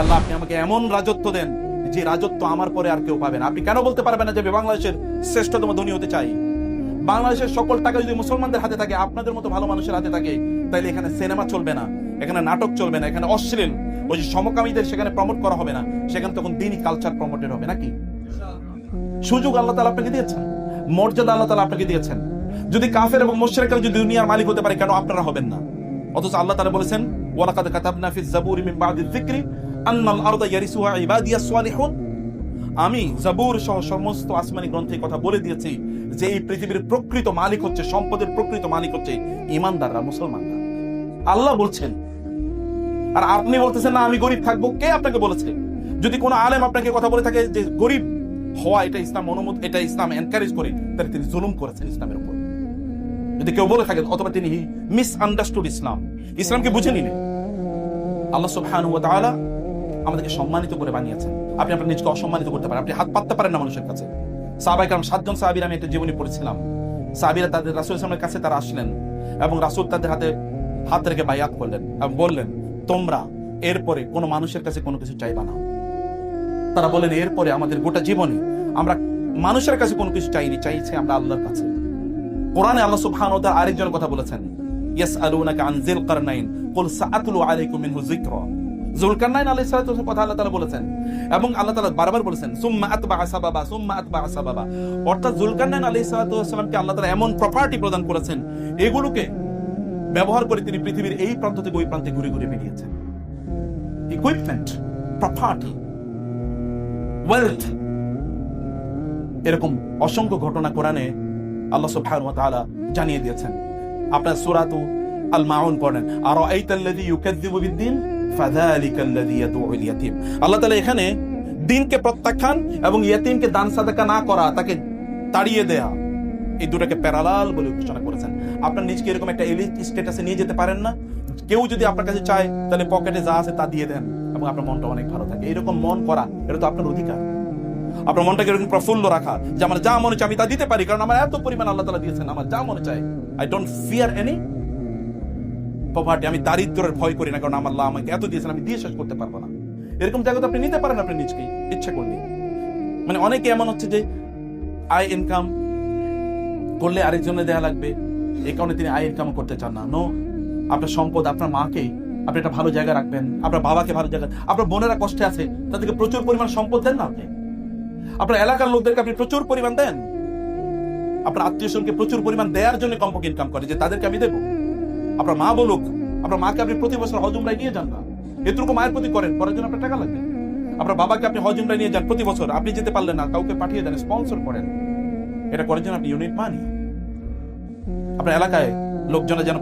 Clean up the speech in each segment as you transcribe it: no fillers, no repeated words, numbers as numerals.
আল্লাহ আপনি আমাকে এমন রাজত্ব দেন যে রাজত্ব আমার পরে আর কেউ পাবে না। আপনি কেন বলতে পারবেন না যে আমি বাংলাদেশের শ্রেষ্ঠতম ধনী হতে চাই? বাংলাদেশের সকল টাকা যদি মুসলমানদের হাতে থাকে, আপনাদের মতো ভালো মানুষের হাতে থাকে, তাহলে এখানে সিনেমা চলবে না, এখানে নাটক চলবে না, এখানে অশ্লীল ওই যে সমকামীদের সেখানে প্রমোট করা হবে না, সেখানে তখন দিনই কালচার প্রমোটেড হবে নাকি? সুযোগ আল্লাহ তাআলা আপনাকে দিয়েছেন, মর্যাদা আল্লাহ তাআলা আপনাকে দিয়েছেন। যদি কাফের এবং মুশরিকরা যদি দুনিয়ার মালিক হতে পারে, কেন আপনারা হবেন না? অথচ আল্লাহ তাআলা বলেছেন ওয়ালাকাদ কাতাবনা ফিজ জাবুরি মিন বাদি যিকরি আন্নাল আরদা ইয়ারিসুহা ইবাদিয়াস সালিহুন। আমি জাবুর সহ সমস্ত আসমানি গ্রন্থে কথা বলে দিয়েছি যে এই পৃথিবীর প্রকৃত মালিক হচ্ছে, সম্পদের প্রকৃত মালিক হচ্ছে ঈমানদাররা, মুসলমানরা। আল্লাহ বলছেন, আর আপনি বলতেছেন না আমি গরিব থাকবো। কে আপনাকে বলেছে? যদি কোনো আলেম আপনাকে কথা বলে থাকে যে গরিব হওয়া এটা ইসলাম অনুমোদন, এটা ইসলাম এনকারেজ করে, তাহলে তিনি জুলুম করেছেন ইসলামের উপর। যদি কেউ বলে থাকে অথবা তিনি মিস আন্ডারস্টুড ইসলাম, ইসলামকে বুঝে নিলেন। আল্লাহ সুবহানাহু ওয়া তাআলা আমাদেরকে সম্মানিত করে বানিয়েছেন। আপনি আপনার নিজকে অসম্মানিত করতে পারেন, আপনি হাত পাততে পারেন না মানুষের কাছে। সাহাবায়ে কেরাম 7 জন সাহাবীর আমি একটা জীবনী পড়েছিলাম। সাহাবীরা তাদের রাসূল সাল্লাল্লাহু আলাইহি ওয়াসাল্লামের কাছে তারা আসলেন এবং রাসূল তাদের হাতে হাত রেখে বায়াত করলেন এবং বললেন তোমরা এরপরে কোনো মানুষের কাছে কোনো কিছু চাইবা না। তারা বলেন এরপরে আমাদের গোটা জীবনে আমরা মানুষের কাছে কোনো কিছু চাইনি, চাইছে আমরা আল্লাহর কাছে। কোরআনে আল্লাহ সুবহানাহু ওয়া তাআলা আরেকজন কথা বলেছেন, ইয়াসআলুনাকা আন যিল কারনাইন কুল সাআতলু আলাইকুম মিনহু যিকরা। যুলকারনাইন আলাইহিস সালাতু ওয়াস সালাম কথা আল্লাহ তাআলা বলেছেন এবং আল্লাহ তাআলা বারবার বলেছেন সুম্মা আতবাআ সাবাবা সুম্মা আতবাআ সাবাবা। অর্থাৎ যুলকারনাইন আলাইহিস সালাতু ওয়াস সালামকে আল্লাহ তাআলা এমন প্রপার্টি প্রদান করেছেন, এগুলোকে ব্যবহার করে তিনি পৃথিবীর এই প্রান্ত থেকে ওই প্রান্তে ঘুরে ঘুরে বেরিয়েছেন। ইকুইপমেন্ট, প্রপার্টি, ওয়েলথ, এরকম অসংখ্য ঘটনা কোরআনে আল্লাহ সুবহানাহু ওয়া তাআলা জানিয়ে দিয়েছেন। আপনার সূরাতু আল মাউন পড়েন, আরাআইতাল্লাযী ইউকাযযিবু বিদ্দীন ফাযালিকাল্লাযী ইয়াদউল ইয়াতীম। আল্লাহ তাআলা এখানে দ্বীনকে প্রত্যাখ্যান এবং ইয়াতীমকে দান সাদাকা না করা, তাকে তাড়িয়ে দেয়া, এই দুটাকে প্যারালাল বলে ঘোষণা করেছেন। আপনার নিজকে এরকম একটা এলিট স্ট্যাটাসে নিয়ে যেতে পারেন না? কেউ যদি আপনার কাছে চায় তাহলে পকেটে যা আছে তা দিয়ে দেন এবং আপনার মনটা অনেক ভালো থাকে। এরকম মন করা এটা তো আপনার অধিকার। আপনার মনটাকে এরকম প্রফুল্ল রাখা যে আমার যা মনে চায় আমি তা দিতে পারি, কারণ আমার এত পরিমাণ আল্লাহ তাআলা দিয়েছেন, আমার যা মনে চায়। I don't fear any poverty. আমি দারিদ্র্যের ভয় করি না, কারণ আল্লাহ আমাকে এত দিয়েছেন, আমি দিয়ে শেষ করতে পারবো না। এরকম জায়গা তো আপনি নিতে পারেন আপনি নিজকে ইচ্ছা করলে। মানে অনেকে এমন হচ্ছে যে আয় ইনকাম করলে আরেকজনের দেয়া লাগবে, এই কারণে তিনি আয় ইনকাম করতে চান না। নো, আপনার সম্পদ, আপনার মাকে আপনি একটা ভালো জায়গা রাখবেন, আপনার বাবাকে ভালো জায়গা, আপনার বোনেরা কষ্টে আছে তাদেরকে প্রচুর পরিমাণ সম্পদ দেন না আপনি। আপনার এলাকার লোকদেরকে আপনি প্রচুর পরিমাণ দেন, আপনার আত্মীয় স্বজনকে প্রচুর পরিমাণ দেওয়ার জন্য কমপক্ষে ইনকাম করে যে তাদেরকে আমি দেবো। আপনার মা বলুক, আপনার মাকে আপনি প্রতি বছর হজ উমরায় নিয়ে যান না, এটুকু মায়ের প্রতি করেন, পরের জন্য আপনার টাকা লাগবে। আপনার বাবাকে আপনি হজ উমরায় নিয়ে যান প্রতি বছর, আপনি যেতে পারলেন না কাউকে পাঠিয়ে দেন, স্পন্সর করেন, এটা করার জন্য আপনি ইউনিট মানি। আপনার এলাকায় লোকজনের যেন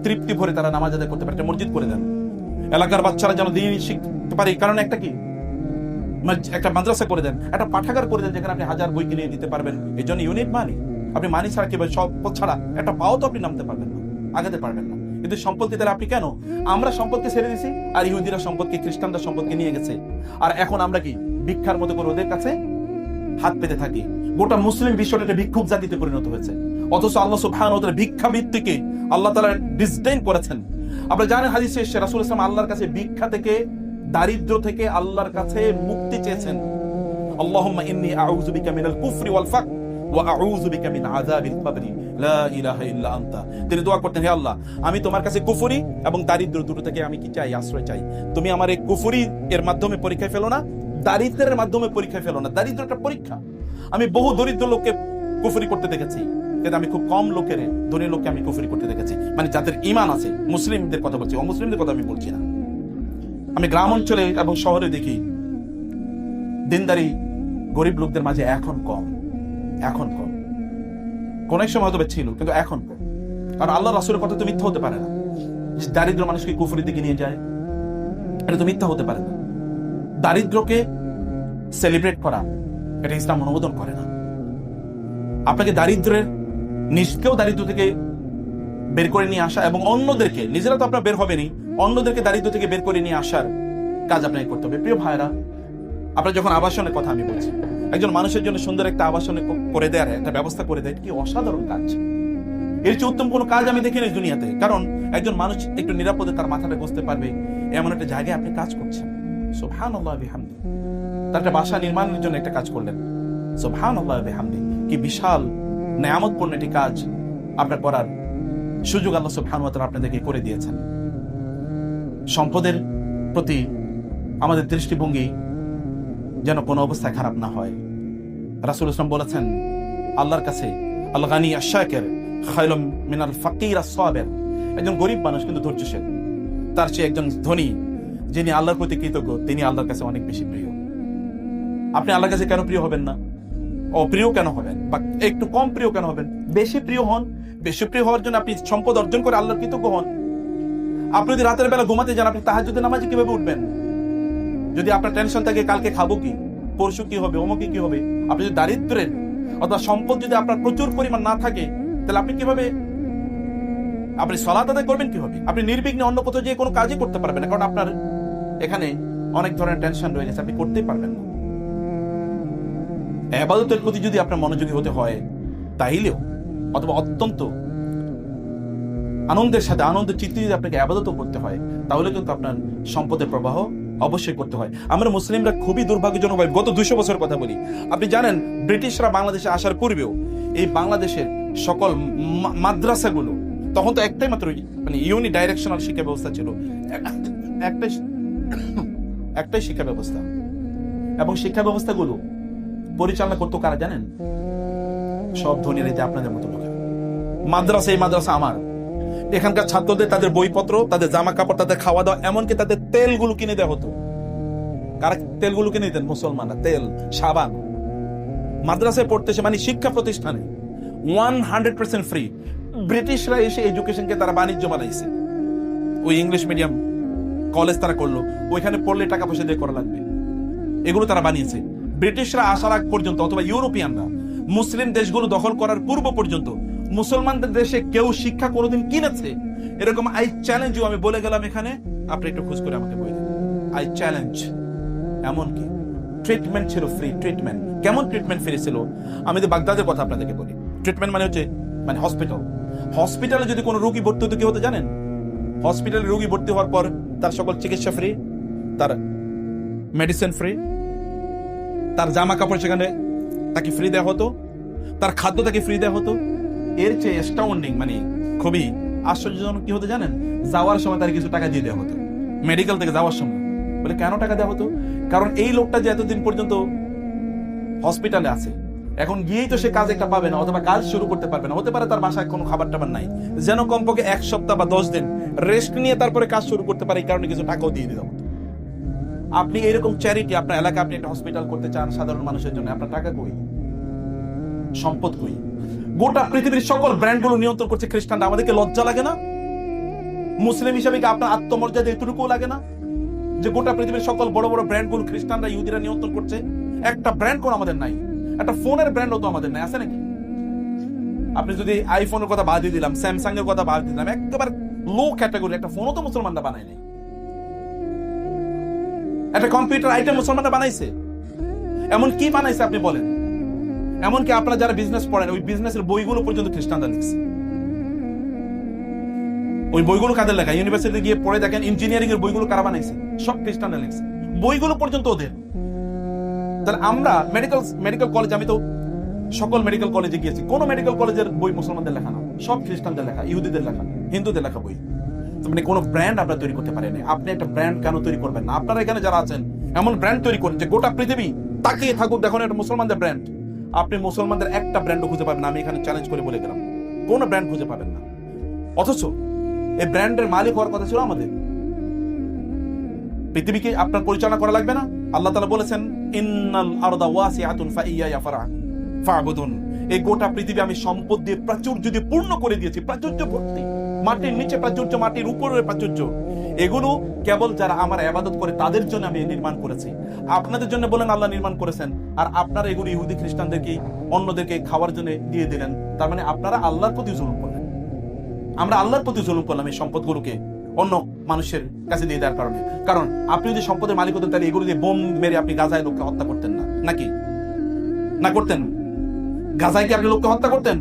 তৃপ্তি ভরে তারা নামাজ আদায় করতে পারে, একটা মসজিদ করে দেন। এলাকার বাচ্চারা যেন দিন শিখতে পারে, এই কারণে একটা কি একটা মাদ্রাসা করে দেন, একটা পাঠাগার করে দেন যেখানে আপনি 1000 বই কিনে দিতে পারবেন। এই জন্য ইউনিট মানি। আপনি মানি ছাড়া কিভাবে সম্পদ ছাড়া একটা পাও তো আপনি নামতে পারবেন না, আগাতে পারবেন না। কিন্তু সম্পদকে তাহলে আপনি কেন? আমরা সম্পদকে ছেড়ে দিছি, আর ইহুদিরা সম্পদকে, খ্রিস্টানরা সম্পদকে নিয়ে গেছে, আর এখন আমরা কি ভিক্ষার মতো করে ওদের কাছে হাত পেতে থাকি। গোটা মুসলিম বিশ্বটা একটা ভিক্ষুক জাতিতে পরিণত হয়েছে। অথচ আল্লাহ সুবহানাহু ওয়া তাআলা ভিক্ষাবৃত্তিকে আল্লাহ তাআলা ডিসডেইন করেছেন। আপনারা জানেন হাদিসে এসেছে রাসূল সাল্লাল্লাহু আলাইহি ওয়াসাল্লাম আল্লাহর কাছে ভিক্ষা থেকে, দারিদ্র থেকে আল্লাহর কাছে মুক্তি চেয়েছেন। আল্লাহুম্মা ইন্নী আউযু বিকা মিনাল কুফরি ওয়াল ফাকর ওয়া আউযু বিকা মিন আযাবিল কবরি লা ইলাহা ইল্লা আনতা। তিনি দোয়া করতেন, হে আল্লাহ, আমি তোমার কাছে কুফরি এবং দারিদ্র দুটো থেকে আমি কি চাই? আশ্রয় চাই। তুমি আমার এই কুফরি এর মাধ্যমে পরীক্ষায় ফেলো না, দারিদ্রের মাধ্যমে পরীক্ষায় ফেলো না। দারিদ্রটা পরীক্ষা। আমি বহু দরিদ্র লোককে কুফরি করতে দেখেছি, কিন্তু আমি খুব কম লোকের, ধনী লোককে আমি কুফরি করতে দেখেছি, মানে যাদের ঈমান আছে। মুসলিমদের কথা বলছি, অমুসলিমদের কথা আমি বলছি না। আমি গ্রাম অঞ্চলে এবং শহরে দেখি দিনদারি গরিব লোকদের মাঝে এখন কম, এখন কম। কোন এক সময় হয়তো ছিল, কিন্তু এখন কম। কারণ আল্লাহ রাসূলের কথা তো মিথ্যা হতে পারে না। দারিদ্র মানুষকে কুফরির দিকে নিয়ে যায়, এটা তো মিথ্যা হতে পারে না। দারিদ্রকে সেলিব্রেট করা, এটা ইসলাম অনুমোদন করে না। আপনাকে দারিদ্রের, নিজকেও দারিদ্র থেকে বের করে নিয়ে আসা এবং অন্যদেরকে, নিজেরা তো আপনার বের হবেনি, অন্যদেরকে দারিদ্র থেকে বের করে নিয়ে আসার কাজ আপনাকে করতে হবে। প্রিয় ভাইরা, আপনার যখন আবাসনের কথা আমি বলছি, একজন মানুষের জন্য সুন্দর একটা আবাসনে করে দেওয়ার একটা ব্যবস্থা করে দেয়, কি অসাধারণ কাজ। এর চেয়ে উত্তম কোনো কাজ আমি দেখিনি দুনিয়াতে। কারণ একজন মানুষ একটু নিরাপদে তার মাথাটা বসতে পারবে এমন একটা জায়গায় আপনি কাজ করছেন। সুবহানাল্লাহ বিহামদি। তার একটা বাসা নির্মাণের জন্য একটা কাজ করলেন, সুবহানাল্লাহ বিহামদি। কি বিশাল নেয়ামতপূর্ণ একটি কাজ আপনার করার সুযোগ আল্লাহ সুবহানাহু ওয়া তাআলা আপনাদেরকে করে দিয়েছেন। সম্পদের প্রতি আমাদের দৃষ্টিভঙ্গি যেন কোনো অবস্থায় খারাপ না হয়। রাসূল ইসলাম বলেছেন, আল্লাহর কাছে আল গানি আশ-শাকির খায়রুম মিনাল ফাকির আস-সাবির। একজন গরিব মানুষ কিন্তু ধৈর্যশীল, তার চেয়ে একজন ধনী যিনি আল্লাহর প্রতি কৃতজ্ঞ, তিনি আল্লাহর কাছে অনেক বেশি প্রিয়। আপনি আল্লাহর কাছে কেন প্রিয় হবেন না? অপ্রিয় কেন হবেন, বা একটু কম প্রিয় কেন হবেন? বেশি প্রিয় হন। বেশি প্রিয় হওয়ার জন্য আপনি সম্পদ অর্জন করে আল্লাহর কৃতজ্ঞ হন। আপনি যদি রাতের বেলা ঘুমাতে যান, আপনি তাহাজ্জুদের নামাজে কিভাবে উঠবেন? যদি আপনার টেনশন থাকে কালকে খাবো কি, পরশু কি হবে, অমুকে কি হবে, আপনি যদি দারিদ্রের অথবা সম্পদ যদি আপনার প্রচুর পরিমাণ না থাকে, তাহলে আপনি কিভাবে আপনি সালাত আদায় করবেন? কিভাবে আপনি নির্বিঘ্নে অন্য কোথাও যে কোনো কাজই করতে পারবেন না? কারণ আপনার এখানে অনেক ধরনের টেনশন রয়ে গেছে, আপনি করতেই পারবেন না। ইবাদতের প্রতি যদি আপনার মনোযোগী হতে হয়, তাইলেও অথবা অত্যন্ত আনন্দের সাথে আনন্দের চিত্তে যদি আপনাকে ইবাদতও করতে হয়, তাহলে কিন্তু আপনার সম্পদের প্রবাহ অবশ্যই করতে হয়। আমরা মুসলিমরা খুবই দুর্ভাগ্যজনক ভাবে গত 200 বছরের কথা বলি। আপনি জানেন ব্রিটিশরা বাংলাদেশে আসার পূর্বেও এই বাংলাদেশের সকল মাদ্রাসাগুলো তখন তো একটাই মাত্র মানে ইউনি ডাইরেকশনাল শিক্ষা ব্যবস্থা ছিল, একটাই শিক্ষা ব্যবস্থা, এবং শিক্ষা ব্যবস্থাগুলো পরিচালনা করতো কারা জানেন? সব ধনী রেতে আপনাদের মতো লোকেরা। মাদ্রাসা, এই মাদ্রাসা আমার, এখানকার ছাত্রদের তাদের বইপত্র, তাদের জামা কাপড়, তাদের খাওয়া দাওয়া, এমনকি তাদের তেলগুলো কিনে দেওয়া হতো। কারা তেলগুলো কিনে দিতেন? মুসলমানরা। তেল, সাবান। মাদ্রাসায় পড়তেছে মানে শিক্ষা প্রতিষ্ঠানে 100% ফ্রি। ব্রিটিশরা এসে এডুকেশনকে তারা বাণিজ্য বানাইছে। ওই ইংলিশ মিডিয়াম কলেজ তারা করলো, ওইখানে পড়লে টাকা পয়সা দিয়ে করা লাগবে, এগুলো তারা বানিয়েছে। ব্রিটিশরা আসার আগ পর্যন্ত অথবা ইউরোপিয়ানরা মুসলিম দেশগুলো দখল করার পূর্ব পর্যন্ত মুসলমানদের দেশে কেউ শিক্ষা কোনোদিন কিনেছে এরকম? আই চ্যালেঞ্জ ইউ, আমি বলে গেলাম এখানে, আপনি একটু খোঁজ করে আমাকে বলে দিন। I challenge. এমনকি ট্রিটমেন্ট ছিল ফ্রি। ট্রিটমেন্ট কেমন? ট্রিটমেন্ট ফ্রি ছিল। আমি তো বাগদাদের কথা আপনাদেরকে বলি। ট্রিটমেন্ট মানে হচ্ছে মানে হসপিটাল। হসপিটালে যদি কোনো রোগী ভর্তি হতো, কি হতো জানেন? হসপিটালে রোগী ভর্তি হওয়ার পর তার সকল চিকিৎসা ফ্রি, তার মেডিসিন ফ্রি, তার জামা কাপড় সেখানে তাকে ফ্রি দেওয়া হতো, তার খাদ্য তাকে ফ্রি দেওয়া হতো। এর চেয়ে অ্যাস্টাউন্ডিং মানে খুবই আশ্চর্যজনক কি হতো জানেন? যাওয়ার সময় তার কিছু টাকা দিয়ে দেওয়া হতো। মেডিকেল থেকে যাওয়ার সময়। বলে কেন টাকা দেওয়া হতো? কারণ এই লোকটা যে এতদিন পর্যন্ত হসপিটালে আছে, এখন গিয়েই তো সে কাজ একটা পাবে না, অথবা কাজ শুরু করতে পারবে না। হতে পারে তার বাসায় কোনো খাবার টাবার নাই, যেন কমপক্ষে 1 সপ্তাহ বা 10 দিন রেস্ট নিয়ে তারপরে কাজ শুরু করতে পারে। এই কারণে কিছু টাকাও দিয়ে দেওয়া হতো। আপনি এরকম চ্যারিটি আপনার এলাকায় আপনি একটা হসপিটাল করতে চান সাধারণ মানুষের জন্য, আপনার টাকা কই? সম্পদ কই? গোটা পৃথিবীর সকল ব্র্যান্ডগুলো নিয়ন্ত্রণ করছে খ্রিস্টানরা। আমাদেরকে লজ্জা লাগে না? মুসলিম হিসেবে কি আপনার আত্মমর্যাদা এতটুকুও লাগে না যে গোটা পৃথিবীর সকল বড় বড় ব্র্যান্ডগুলো খ্রিস্টানরা, ইহুদিরা নিয়ন্ত্রণ করছে? একটা ব্র্যান্ড কোন আমাদের নাই? একটা ফোনের ব্র্যান্ডও তো আমাদের নাই, আছে নাকি? আপনি যদি আইফোনের কথা বাদ দিয়ে দিলাম, স্যামসাং এর কথা বাদ দিয়ে দিলাম, একেবারে লো ক্যাটাগরি একটা ফোনও তো মুসলমানরা বানায় নাই। একটা কম্পিউটার আইটেম মুসলমানরা বানাইছে? এমন কি বানাইছে আপনি বলেন? এমনকি আপনারা যারা বিজনেস পড়েন, ওই বিজনেসের বইগুলো পর্যন্ত খ্রিস্টানরা লিখছে। ওই বইগুলো কাদের লেখা? ইউনিভার্সিটি গিয়ে পড়ে দেখেন ইঞ্জিনিয়ারিং এর বইগুলো কারা বানাইছে? সব খ্রিস্টানরা লিখছে, বইগুলো পর্যন্ত ওদের। তাহলে আমরা মেডিকেল কলেজ, আমি তো সকল মেডিকেল কলেজে গিয়েছি, কোন মেডিকেল কলেজের বই মুসলমানদের লেখা না, সব খ্রিস্টানদের লেখা, ইহুদিদের লেখা, হিন্দুদের লেখা বই। মানে কোন ব্র্যান্ড আমরা তৈরি করতে পারি না। আপনি একটা ব্র্যান্ড কেন তৈরি করবেন না? আপনারা এখানে যারা আছেন এমন ব্র্যান্ড তৈরি করেন যে গোটা পৃথিবী তাকিয়ে থাকুক, দেখুন এটা মুসলমানদের ব্র্যান্ড। আপনি মুসলমানদের একটা ব্র্যান্ডও খুঁজে পাবেন না, আমি এখানে চ্যালেঞ্জ করে বলে গেলাম, কোন ব্র্যান্ড খুঁজে পাবেন না। অথচ এই ব্র্যান্ডের মালিক হওয়ার কথা ছিল আমাদের। পৃথিবীকে আপনার পরিচালনা করা লাগবে না? আল্লাহ তাআলা বলেছেন, ইন্নাল আরদা ওয়াসিআতুন ফাইয়া ফা'বুদুন। এই গোটা পৃথিবী আমি সম্পদ দিয়ে প্রাচুর্য দিয়ে পূর্ণ করে দিয়েছি, প্রাচুর্য ভর্তি। মাটির নিচে প্রাচুর্য, মাটির উপরের প্রাচুর্য। এগুলো কেবল যারা আমার ইবাদত করে তাদের জন্য আমি নির্মাণ করেছি। আপনাদের জন্য বলেন আল্লাহ নির্মাণ করেছেন, আর আপনারা এগুলো ইহুদি খ্রিস্টানদেরকে, অন্যদেরকে খাওয়ার জন্য দিয়ে দিলেন। তার মানে আপনারা আল্লাহর প্রতি জুলুম করলেন। আমরা আল্লাহর প্রতি জুলুম করলাম এই সম্পদগুলোকে অন্য মানুষের কাছে দিয়ে দেওয়ার কারণে। কারণ আপনি যদি সম্পদের মালিক হতেন, তাহলে এগুলো দিয়ে বোম মেরে আপনি গাজায় লোককে হত্যা করতেন না, নাকি? না করতেন? গাজায় কি আপনি লোককে হত্যা করতেন?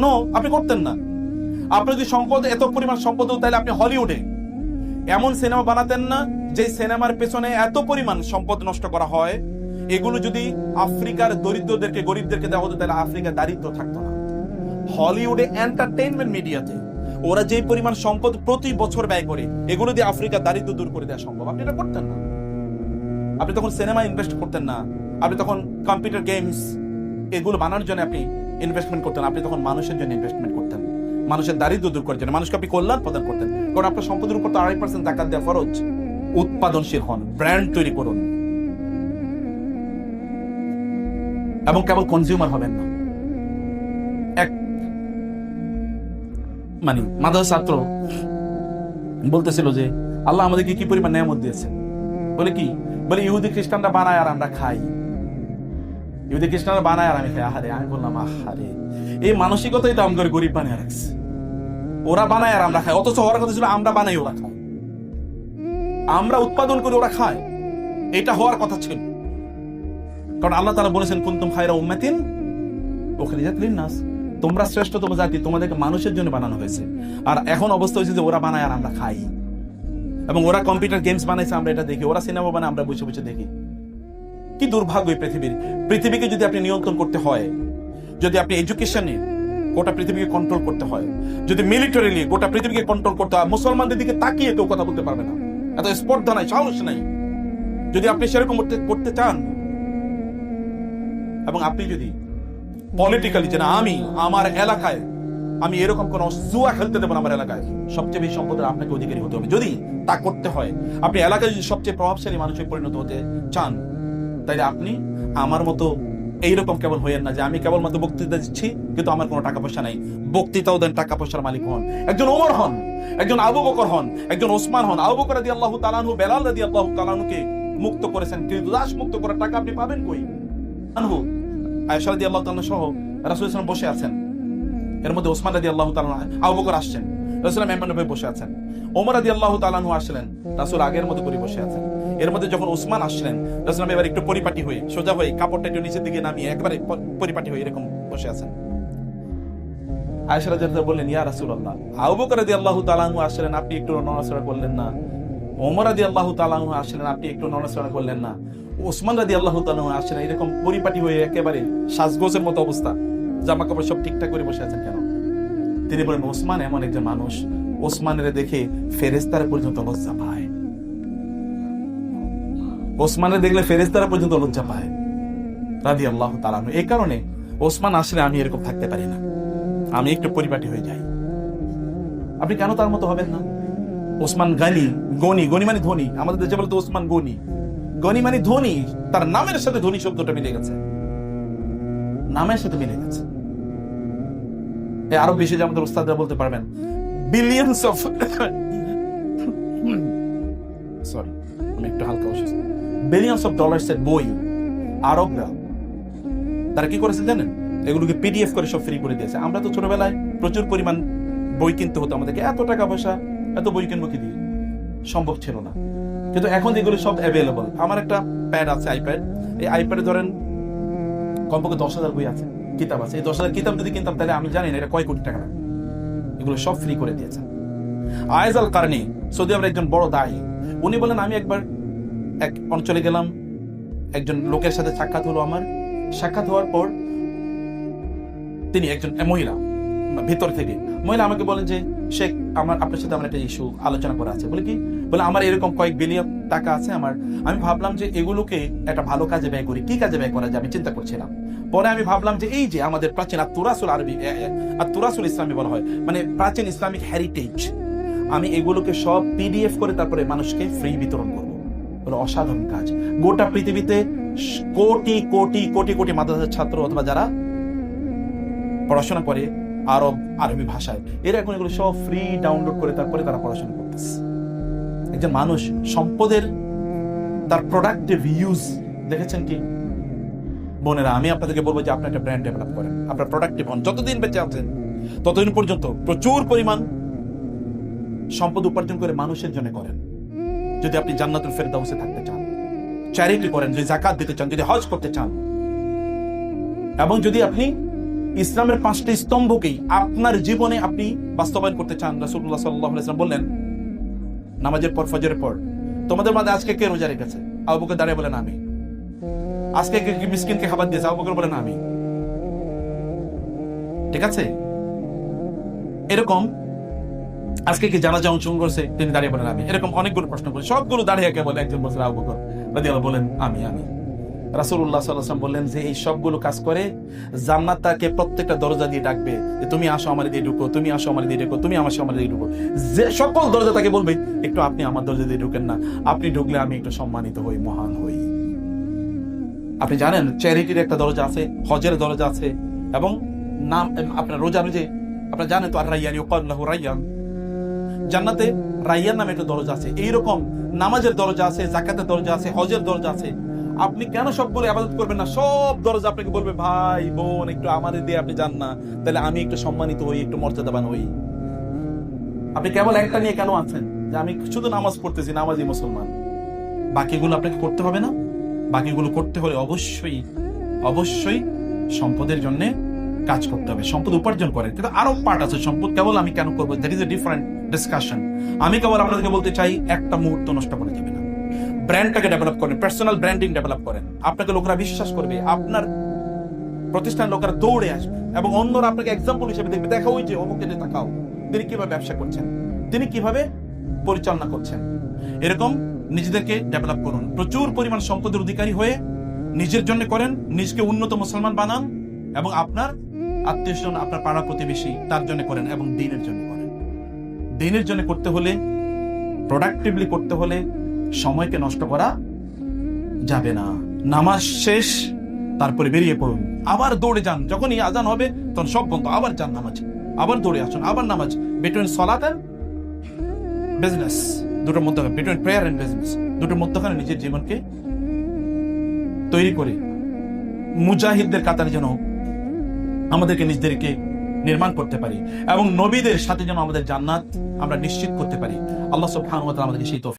নো, আপনি করতেন না। আপনি যদি সম্পদ, এত পরিমাণ সম্পদ, তাহলে আপনি হলিউডে এমন সিনেমা বানাতেন না যে সিনেমার পেছনে এত পরিমাণ সম্পদ নষ্ট করা হয়, এগুলো যদি আফ্রিকার দরিদ্রদেরকে, গরিবদেরকে দেওয়া হতো, তাহলে আফ্রিকা দারিদ্র থাকতো না। হলিউডে, এন্টারটেইনমেন্ট মিডিয়াতে ওরা যে পরিমাণ সম্পদ প্রতি বছর ব্যয় করে, এগুলো দিয়ে আফ্রিকার দারিদ্র দূর করে দেওয়া সম্ভব। আপনি এটা করতেন না। আপনি তখন সিনেমা ইনভেস্ট করতেন না, আপনি তখন কম্পিউটার গেমস এগুলো বানানোর জন্য আপনি ইনভেস্টমেন্ট করতেন, আপনি তখন মানুষের জন্য ইনভেস্টমেন্ট করতেন, মানুষের দারিদ্র দূর করার জন্য, মানুষকে আপনি কল্যাণ প্রদান করতেন। কারণ আপনার সম্পদের উপর তো 2.5% জাকাত দেওয়া ফরজ। উৎপাদনশীল হন, ব্র্যান্ড তৈরি করুন, এবং কেবল কনজিউমার হবেন না। এক মানে মাদ্রাসা ছাত্র বলতেছিল যে আল্লাহ আমাদেরকে কি পরিমাণ নেয়ামত দিয়েছে। বলে কি? বলে ইহুদি খ্রিস্টানরা বানায় আর আমরা খাই, ইহুদি খ্রিস্টানরা বানায় আর আমি খাই। আহারে, আমি বললাম আহারে, এই মানসিকতাই তো আমাদের গরিব বানিয়ে রাখছে। ওরা বানায় আর আমরা খাই, অথচ হওয়ার কথা ছিল আমরা বানাই ওরা খাই, আমরা উৎপাদন করে ওরা খায়। এটা হওয়ার কথা ছিল, কারণ আল্লাহ তাআলা বলেছেন কুনতুম খায়রা উম্মাতিন উখরিজাত লিন-নাস, তোমরা শ্রেষ্ঠতম জাতি, তোমাদেরকে মানুষের জন্য বানানো হয়েছে। আর এখন অবস্থা হয়েছে যে ওরা বানায় আর আমরা খাই, এবং ওরা কম্পিউটার গেমস বানাইছে আমরা এটা দেখি, ওরা সিনেমা বানায় আমরা বসে বসে দেখি। কি দুর্ভাগ্য এই পৃথিবীকে যদি আপনি নিয়ন্ত্রণ করতে হয়, যদি আপনি এডুকেশনে গোটা পৃথিবীকে কন্ট্রোল করতে হয়, যদি মিলিটারিলি গোটা পৃথিবীকে কন্ট্রোল করতে হয়, মুসলমানদের দিকে তাকিয়ে কেউ কথা বলতে পারবে না, এত স্পর্ধা নাই, সাহস নাই। যদি আপনি সেরকম করতে চান, এবং আপনি যদি পলিটিক্যালি যে না, আমি আমার এলাকায় আমি এরকম কোন জুয়া খেলতে দেবো না, আমার এলাকায় সবচেয়ে বেশি সম্পদের আপনাকে অধিকারী হতে হবে, যদি তা করতে হয়, আপনি এলাকায় যদি সবচেয়ে প্রভাবশালী মানুষে পরিণত হতে চান, তাইলে আপনি আমার মতো এইরকম কেবল হইয়েন না যে আমি কেবলমাত্র বক্তৃতা দিচ্ছি কিন্তু আমার কোনো টাকা পয়সা নাই। বক্তৃতাও দেন, টাকা পয়সার মালিক হন, একজন ওমর হন, একজন আবু বকর হন, একজন ওসমান হন। আবু বকর রাদিয়াল্লাহু তাআলা আনহু বেলাল রাদিয়াল্লাহু তাআলা আনহুকে মুক্ত করেছেন, কিন্তু দাস মুক্ত করার টাকা আপনি পাবেন কই? আনহু আয়েশা রাদিয়াল্লাহু তাআলা সহ রাসূল সাল্লাল্লাহু আলাইহি ওয়াসাল্লাম বসে আছেন, এর মধ্যে ওসমান রাদিয়াল্লাহু তাআলা, আবু বকর আসছেন, রাসূল মেহমান হয়ে বসে আছেন, ওমর রাদিয়াল্লাহু তাআলা আনহু আসলেন, রাসূল আগের মতো করে বসে আছেন। এর মধ্যে যখন ওসমান আসলেন, রাসূল এবার একটু পরিপাটি হয়ে, সোজা হয়ে, কাপড়টা একটু নিচের দিকে নামিয়ে একবারে পরিপাটি হয়ে এরকম বসে আছেন। আয়েশা রাদিয়াল্লাহু বললেন, ইয়া রাসূলুল্লাহ, আবু বকর রাদিয়াল্লাহু তাআলা আনহু আসলেন, আপনি একটু নড়াচড়া করলেন না? ওমর রাদিয়াল্লাহু তাআলা আনহু আসলেন, আপনি একটু নড়াচড়া করলেন না? ওসমান রাদিয়াল্লাহু তাআলা আনহু আসলেন, এরকম পরিপাটি হয়ে একেবারে সাজগোজের মতো অবস্থা, জামা কাপড় সব ঠিকঠাক করে বসে আছেন কেন? তিনি বলেন, ওসমান এমন একজন মানুষ, ওসমানের দেখে ফেরেশতারা পর্যন্ত লজ্জা পায়, ওসমানের দেখলে ফেরেশতারা পর্যন্ত লজ্জা পায় রাদিয়াল্লাহু তাআলা আনহু। এই কারণে ওসমান আসলে আমি এরকম থাকতে পারি না, আমি একটু পরিপাটি হয়ে যাই। আপনি কেন তার মতো হবেন না? ওসমান গনি মানে ধনী, আমাদের দেশে বলতে ওসমান গনি মানে ধনী, তার নামের সাথে ধনী শব্দটা মিলে গেছে, নামের সাথে মিলে গেছে। আরো বেশি যে আমাদের ওস্তাদরা বলতে পারবেন, বিলিয়নস অফ সরি আমি একটু হালকা অসুস্থ, বিলিয়নস অফ ডলার্স এর বই আরবরা তারা কি করেছে জানেন? এগুলোকে পিডিএফ করে সব ফ্রি করে দিয়েছে। আমরা তো ছোটবেলায় প্রচুর পরিমাণ বই কিনতে হতো, আমাদেরকে এত টাকা পয়সা, এত বই কিনবো কি দিয়ে, সম্ভব ছিল না। কিন্তু এখন এগুলো সব অ্যাভেলেবল। আমার একটা প্যাড আছে, আইপ্যাড, এই আইপ্যাডে ধরেন কমপক্ষে 10,000 বই আছে, কিতাব আছে। এই 10,000 কিতাব যদি কিনতাম তাহলে আমি জানি না এটা কয় কোটি টাকা। এগুলো সব ফ্রি করে দিয়েছে। আয়েজ আল কারনি সৌদি আরবের একজন বড় দায়ী, উনি বলেন, আমি একবার এক অঞ্চলে গেলাম, একজন লোকের সাথে সাক্ষাৎ হলো। আমার সাক্ষাৎ হওয়ার পর তিনি একজন মহিলা, ভেতর থেকে মহিলা আমাকে বলেন যে শেখ, আপনার সাথে আমার একটা ইস্যু আলোচনা করা আছে। বলে কি? বলে আমার এরকম কয়েক বিলিয়ন টাকা আছে আমার, আমি ভাবলাম যে এগুলোকে একটা ভালো কাজে ব্যয় করি, কি কাজে ব্যয় করা যায় আমি চিন্তা করছিলাম। পরে আমি ভাবলাম যে এই যে আমাদের প্রাচীন আত-তুরাসুল আরবি, আত-তুরাসুল ইসলামী বলা হয়, মানে প্রাচীন ইসলামিক হেরিটেজ, আমি এগুলোকে সব পিডিএফ করে তারপরে মানুষকে ফ্রি বিতরণ করবো। বলে অসাধারণ কাজ। গোটা পৃথিবীতে কোটি কোটি কোটি কোটি মাদ্রাসার ছাত্র অথবা যারা পড়াশোনা করে আরবি ভাষায়, এরা এখন এগুলো সব ফ্রি ডাউনলোড করে তারপরে তারা পড়াশোনা করতেছে। একজন মানুষ সম্পদের তার প্রোডাক্টিভ ইউজ দেখেছেন কি? বোনেরা, আমি আপনাদেরকে বলবো যে আপনি একটা ব্র্যান্ড ডেভেলপ করেন, আপনার প্রোডাক্টিভ হন। যতদিন বেঁচে আছেন ততদিন পর্যন্ত প্রচুর পরিমাণ সম্পদ উপার্জন করে মানুষের জন্য করেন। যদি আপনি জান্নাতুল ফেরদাউসে থাকতে চান, চ্যারিটি করেন, যদি যাকাত দিতে চান, যদি হজ করতে চান, এবং যদি আপনি ইসলামের 5টি স্তম্ভকেই আপনার জীবনে আপনি বাস্তবায়ন করতে চান। রাসূলুল্লাহ সাল্লাল্লাহু আলাইহি ওয়াসাল্লাম বললেন, নামাজের পর, ফজরের পর তোমাদের মাঝে আজকে কে রোজা রেখেছে? আবু বকর দাঁড়িয়ে বলেন আমি। আজকে কে মিসকিনকে খাবার দিয়েছে? আবু বকর বলেন আমি। ঠিক আছে? এরকম আজকে কি জানাজা অংশগ্রহণ করছে? তিনি দাঁড়িয়ে বলেন আমি। এরকম অনেকগুলো প্রশ্ন করে সবগুলো দাঁড়িয়ে কে বলে? একজন বলছে আবু বকর রাদিয়াল্লাহু বলেন আমি। রাসূলুল্লাহ সাল্লাল্লাহু আলাইহি ওয়াসাল্লাম বললেন যে এই সবগুলো কাজ করে জান্নাত তাকে প্রত্যেকটা দরজা দিয়ে ডাকবে যে তুমি আসো আমার দিয়ে ঢুকো, তুমি আসো আমার দিয়ে ঢুকো, তুমি আমার দিয়ে ঢুকো। যে সকল দরজা তাকে বলবে একটু আপনি আমার দরজা দিয়ে ঢুকেন না, আপনি ঢুকলে আমি একটু সম্মানিত হই, মহান হই। আপনি জানেন চ্যারিটির একটা দরজা আছে, হজের দরজা আছে, এবং নাম আপনার রোজা অনুযায়ী আপনারা জানেন তো আর রাইয়ান ইউকাল লাহু রাইয়ান, জান্নাতে রাইয়ান নামে একটা দরজা আছে। এইরকম নামাজের দরজা আছে, যাকাতের দরজা আছে, হজের দরজা আছে। আপনি কেন সবগুলো ইবাদত করবেন না? সব দরজা আপনাকে বলবে ভাই বোন একটু আমাদের দিয়ে আপনি যান না, তাহলে আমি একটু সম্মানিত হই, একটু মর্যাদাবান হই। আপনি কেবল একটা নিয়ে কেন আছেন যে আমি শুধু নামাজ পড়তেছি, নামাজি মুসলমান? বাকিগুলো আপনাকে করতে হবে না? বাকিগুলো করতে হলে অবশ্যই অবশ্যই সম্পদের জন্য কাজ করতে হবে, সম্পদ উপার্জন করেন। কিন্তু আরো পার্ট আছে সম্পদ কেবল আমি কেন করবো, that is a different discussion. আমি কেবল আপনাদেরকে বলতে চাই একটা মুহূর্ত নষ্ট করা যাবে না। ব্র্যান্ডটাকে ডেভেলপ করেন, পার্সোনাল ব্র্যান্ডিং ডেভেলপ করেন। আপনাকে লোকেরা বিশ্বাস করবে, আপনার প্রতিষ্ঠান লোকেরা দৌড়ে আসবে এবং অন্যরা আপনাকে এক্সাম্পল হিসেবে দেখবে, দেখা ওই যে অমুকে তাকাও, তিনি কিভাবে ব্যবসা করছেন, তিনি কিভাবে পরিচালনা করছেন। এরকম নিজেদেরকে ডেভেলপ করুন, প্রচুর পরিমাণ সম্পদের অধিকারী হয়ে নিজের জন্য করেন, নিজকে উন্নত মুসলমান বানান এবং আপনার আত্মীয়স্বজন, আপনার পাড়া প্রতিবেশী তার জন্য করেন এবং দিনের জন্য করেন। দিনের জন্য করতে হলে, প্রোডাক্টিভলি করতে হলে সময়কে নষ্ট করা যাবে না। নামাজ শেষ তারপরে বেরিয়ে পড়ুন, আবার দৌড়ে যান, যখনই আজান হবে তখন সব বন্ধ, আবার যান নামাজ, আবার দৌড়ে আসুন, আবার নামাজ। বিটুইন সালাত এন্ড বিজনেস, দুটোর মধ্যখানে, বিটুইন প্রেয়ার এন্ড বিজনেস, দুটোর মধ্যখানে নিজের জীবনকে তৈরি করে মুজাহিদদের কাতারে যেন আমাদেরকে নিজেদেরকে নির্মাণ করতে পারি এবং নবীদের সাথে যেন আমাদের জান্নাত আমরা নিশ্চিত করতে পারি। আল্লাহ সুবহানাহু ওয়া তাআলা আমাদেরকে সেই তৌফিক